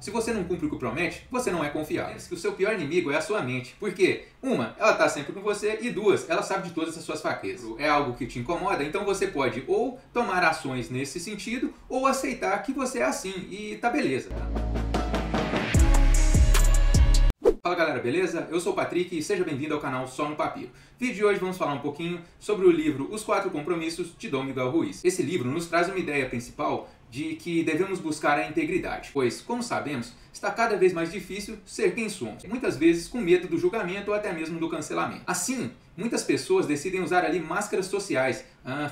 Se você não cumpre o que promete, você não é confiável. Lembre-se que o seu pior inimigo é a sua mente. Porque, uma, ela está sempre com você, e duas, ela sabe de todas as suas fraquezas. É algo que te incomoda, então você pode ou tomar ações nesse sentido, ou aceitar que você é assim, e tá beleza. Fala galera, beleza? Eu sou o Patrick e seja bem-vindo ao canal Só no Papiro. No vídeo de hoje vamos falar um pouquinho sobre o livro Os 4 Compromissos de Dom Miguel Ruiz. Esse livro nos traz uma ideia principal de que devemos buscar a integridade, pois, como sabemos, está cada vez mais difícil ser quem somos, muitas vezes com medo do julgamento ou até mesmo do cancelamento. Assim, muitas pessoas decidem usar ali máscaras sociais,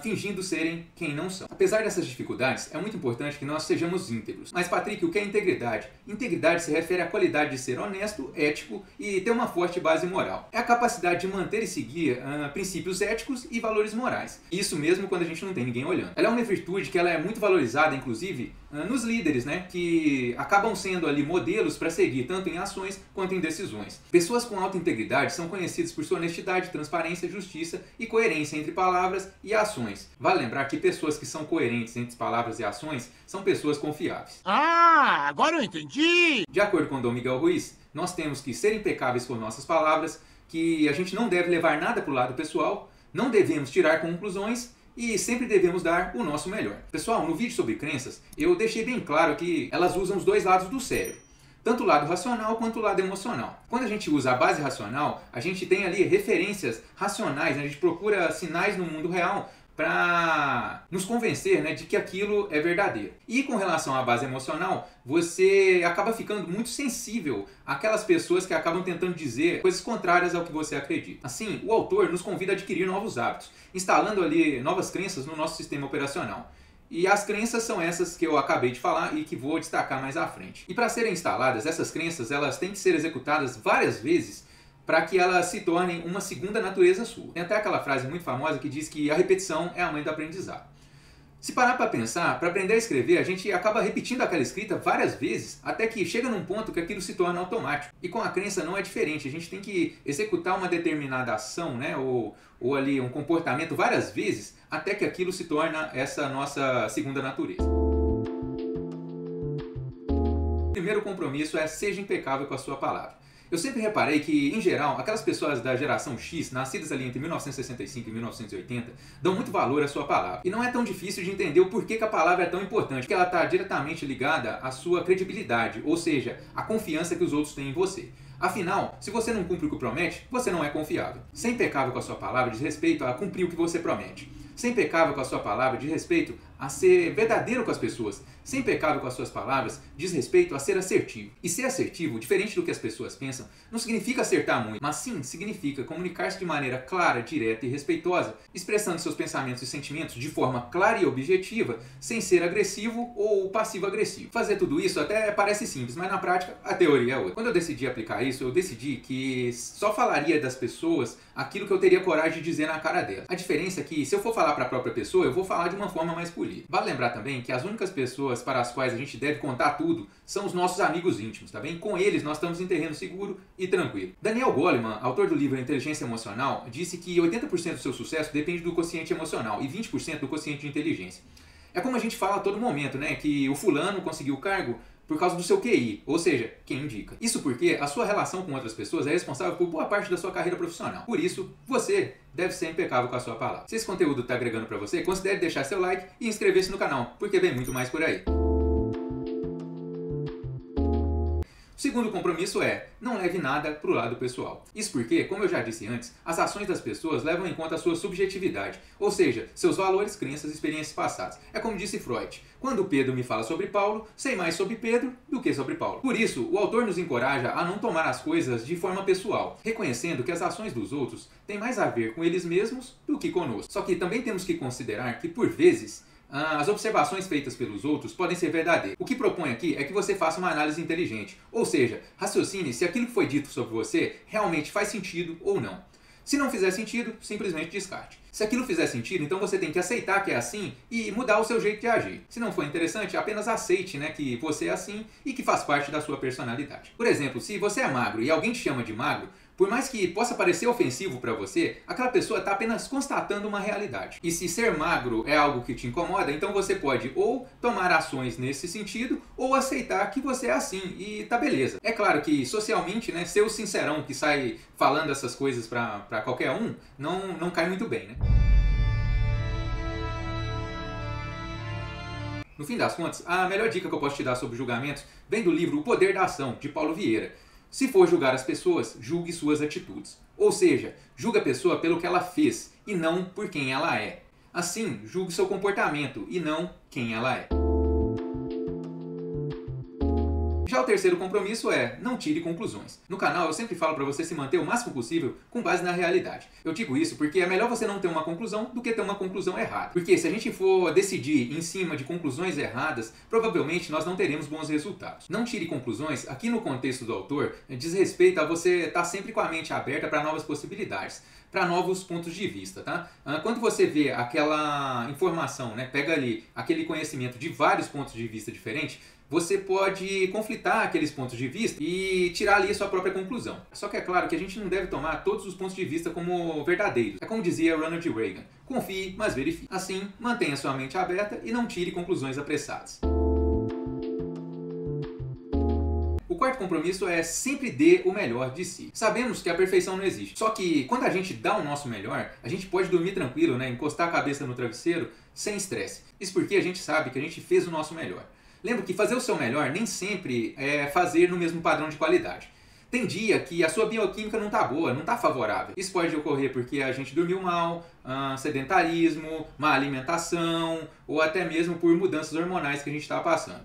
fingindo serem quem não são. Apesar dessas dificuldades, é muito importante que nós sejamos íntegros. Mas Patrick, o que é integridade? Integridade se refere à qualidade de ser honesto, ético e ter uma forte base moral. É a capacidade de manter e seguir princípios éticos e valores morais. Isso mesmo quando a gente não tem ninguém olhando. Ela é uma virtude que ela é muito valorizada, inclusive, nos líderes, né? Que acabam sendo ali modelos para seguir, tanto em ações quanto em decisões. Pessoas com alta integridade são conhecidas por sua honestidade, transparência, justiça e coerência entre palavras e ações. Vale lembrar que pessoas que são coerentes entre palavras e ações são pessoas confiáveis. Ah, agora eu entendi! De acordo com Dom Miguel Ruiz, nós temos que ser impecáveis com nossas palavras, que a gente não deve levar nada para o lado pessoal, não devemos tirar conclusões e sempre devemos dar o nosso melhor. Pessoal, no vídeo sobre crenças, eu deixei bem claro que elas usam os dois lados do cérebro. Tanto o lado racional quanto o lado emocional. Quando a gente usa a base racional, a gente tem ali referências racionais, né? A gente procura sinais no mundo real para nos convencer, né, de que aquilo é verdadeiro. E com relação à base emocional, você acaba ficando muito sensível àquelas pessoas que acabam tentando dizer coisas contrárias ao que você acredita. Assim, o autor nos convida a adquirir novos hábitos, instalando ali novas crenças no nosso sistema operacional. E as crenças são essas que eu acabei de falar e que vou destacar mais à frente. E para serem instaladas, essas crenças elas têm que ser executadas várias vezes para que elas se tornem uma segunda natureza sua. Tem até aquela frase muito famosa que diz que a repetição é a mãe do aprendizado. Se parar para pensar, para aprender a escrever, a gente acaba repetindo aquela escrita várias vezes, até que chega num ponto que aquilo se torna automático. E com a crença não é diferente, a gente tem que executar uma determinada ação, né, ou ali um comportamento várias vezes, até que aquilo se torna essa nossa segunda natureza. O primeiro compromisso é seja impecável com a sua palavra. Eu sempre reparei que, em geral, aquelas pessoas da geração X, nascidas ali entre 1965 e 1980, dão muito valor à sua palavra. E não é tão difícil de entender o porquê que a palavra é tão importante, porque ela está diretamente ligada à sua credibilidade, ou seja, à confiança que os outros têm em você. Afinal, se você não cumpre o que promete, você não é confiável. Ser impecável com a sua palavra diz respeito a cumprir o que você promete. Ser impecável com a sua palavra diz respeito a ser verdadeiro com as pessoas. Ser impecável com as suas palavras diz respeito a ser assertivo. E ser assertivo, diferente do que as pessoas pensam, não significa acertar muito, mas sim significa comunicar-se de maneira clara, direta e respeitosa, expressando seus pensamentos e sentimentos de forma clara e objetiva, sem ser agressivo ou passivo-agressivo. Fazer tudo isso até parece simples, mas na prática a teoria é outra. Quando eu decidi aplicar isso, eu decidi que só falaria das pessoas aquilo que eu teria coragem de dizer na cara delas. A diferença é que se eu for falar para a própria pessoa, eu vou falar de uma forma mais polida. Vale lembrar também que as únicas pessoas para as quais a gente deve contar tudo são os nossos amigos íntimos, tá bem? Com eles nós estamos em terreno seguro e tranquilo. Daniel Goleman, autor do livro Inteligência Emocional, disse que 80% do seu sucesso depende do quociente emocional e 20% do quociente de inteligência. É como a gente fala a todo momento, né? Que o fulano conseguiu o cargo por causa do seu QI, ou seja, quem indica. Isso porque a sua relação com outras pessoas é responsável por boa parte da sua carreira profissional. Por isso, você deve ser impecável com a sua palavra. Se esse conteúdo está agregando para você, considere deixar seu like e inscrever-se no canal, porque vem muito mais por aí. O segundo compromisso é, não leve nada para o lado pessoal. Isso porque, como eu já disse antes, as ações das pessoas levam em conta a sua subjetividade, ou seja, seus valores, crenças e experiências passadas. É como disse Freud, quando Pedro me fala sobre Paulo, sei mais sobre Pedro do que sobre Paulo. Por isso, o autor nos encoraja a não tomar as coisas de forma pessoal, reconhecendo que as ações dos outros têm mais a ver com eles mesmos do que conosco. Só que também temos que considerar que, por vezes, as observações feitas pelos outros podem ser verdadeiras. O que propõe aqui é que você faça uma análise inteligente, ou seja, raciocine se aquilo que foi dito sobre você realmente faz sentido ou não. Se não fizer sentido, simplesmente descarte. Se aquilo fizer sentido, então você tem que aceitar que é assim e mudar o seu jeito de agir. Se não for interessante, apenas aceite, né, que você é assim e que faz parte da sua personalidade. Por exemplo, se você é magro e alguém te chama de magro, Por mais que possa parecer ofensivo para você, aquela pessoa está apenas constatando uma realidade. E se ser magro é algo que te incomoda, então você pode ou tomar ações nesse sentido, ou aceitar que você é assim e tá beleza. É claro que socialmente, né, ser o sincerão que sai falando essas coisas para qualquer um, não cai muito bem, né? No fim das contas, a melhor dica que eu posso te dar sobre julgamentos vem do livro O Poder da Ação, de Paulo Vieira. Se for julgar as pessoas, julgue suas atitudes. Ou seja, julgue a pessoa pelo que ela fez e não por quem ela é. Assim, julgue seu comportamento e não quem ela é. Já o terceiro compromisso é não tire conclusões. No canal eu sempre falo para você se manter o máximo possível com base na realidade. Eu digo isso porque é melhor você não ter uma conclusão do que ter uma conclusão errada. Porque se a gente for decidir em cima de conclusões erradas, provavelmente nós não teremos bons resultados. Não tire conclusões, aqui no contexto do autor, diz respeito a você estar sempre com a mente aberta para novas possibilidades, para novos pontos de vista, tá? Quando você vê aquela informação, né, pega ali aquele conhecimento de vários pontos de vista diferentes, você pode conflitar aqueles pontos de vista e tirar ali a sua própria conclusão. Só que é claro que a gente não deve tomar todos os pontos de vista como verdadeiros. É como dizia Ronald Reagan, confie, mas verifique. Assim, mantenha sua mente aberta e não tire conclusões apressadas. O quarto compromisso é sempre dê o melhor de si. Sabemos que a perfeição não existe. Só que quando a gente dá o nosso melhor, a gente pode dormir tranquilo, né? Encostar a cabeça no travesseiro sem estresse. Isso porque a gente sabe que a gente fez o nosso melhor. Lembra que fazer o seu melhor nem sempre é fazer no mesmo padrão de qualidade. Tem dia que a sua bioquímica não está boa, não está favorável. Isso pode ocorrer porque a gente dormiu mal, sedentarismo, má alimentação ou até mesmo por mudanças hormonais que a gente está passando.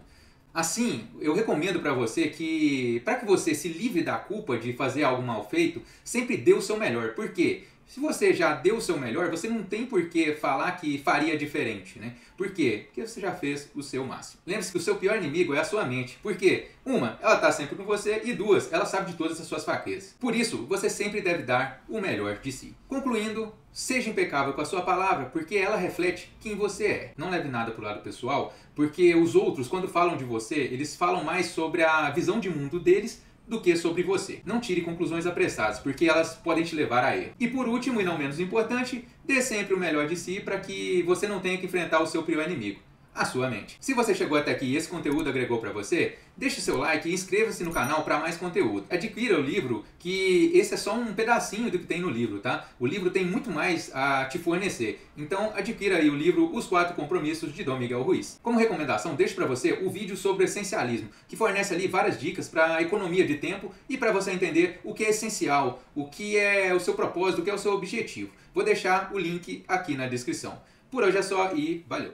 Assim, eu recomendo para você que, para que você se livre da culpa de fazer algo mal feito, sempre dê o seu melhor. Por quê? Se você já deu o seu melhor, você não tem por que falar que faria diferente, né? Por quê? Porque você já fez o seu máximo. Lembre-se que o seu pior inimigo é a sua mente. Por quê? Uma, ela está sempre com você e duas, ela sabe de todas as suas fraquezas. Por isso, você sempre deve dar o melhor de si. Concluindo, seja impecável com a sua palavra, porque ela reflete quem você é. Não leve nada para o lado pessoal, porque os outros, quando falam de você, eles falam mais sobre a visão de mundo deles do que sobre você. Não tire conclusões apressadas, porque elas podem te levar a erro. E por último, e não menos importante, dê sempre o melhor de si para que você não tenha que enfrentar o seu pior inimigo, a sua mente. Se você chegou até aqui e esse conteúdo agregou para você, deixe seu like e inscreva-se no canal para mais conteúdo. Adquira o livro, que esse é só um pedacinho do que tem no livro, tá? O livro tem muito mais a te fornecer. Então adquira aí o livro Os 4 Compromissos de Dom Miguel Ruiz. Como recomendação, deixo para você o vídeo sobre essencialismo, que fornece ali várias dicas para economia de tempo e para você entender o que é essencial, o que é o seu propósito, o que é o seu objetivo. Vou deixar o link aqui na descrição. Por hoje é só e valeu!